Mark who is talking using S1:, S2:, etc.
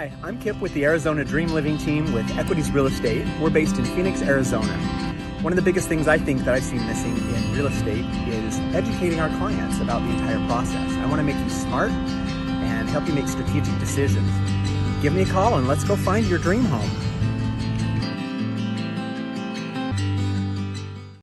S1: Hi, I'm Kip with the Arizona Dream Living team with Equities Real Estate. We're based in Phoenix, Arizona. One of the biggest things I think that I've seen missing in real estate is educating our clients about the entire process. I want to make you smart and help you make strategic decisions. Give me a call and let's go find your dream home.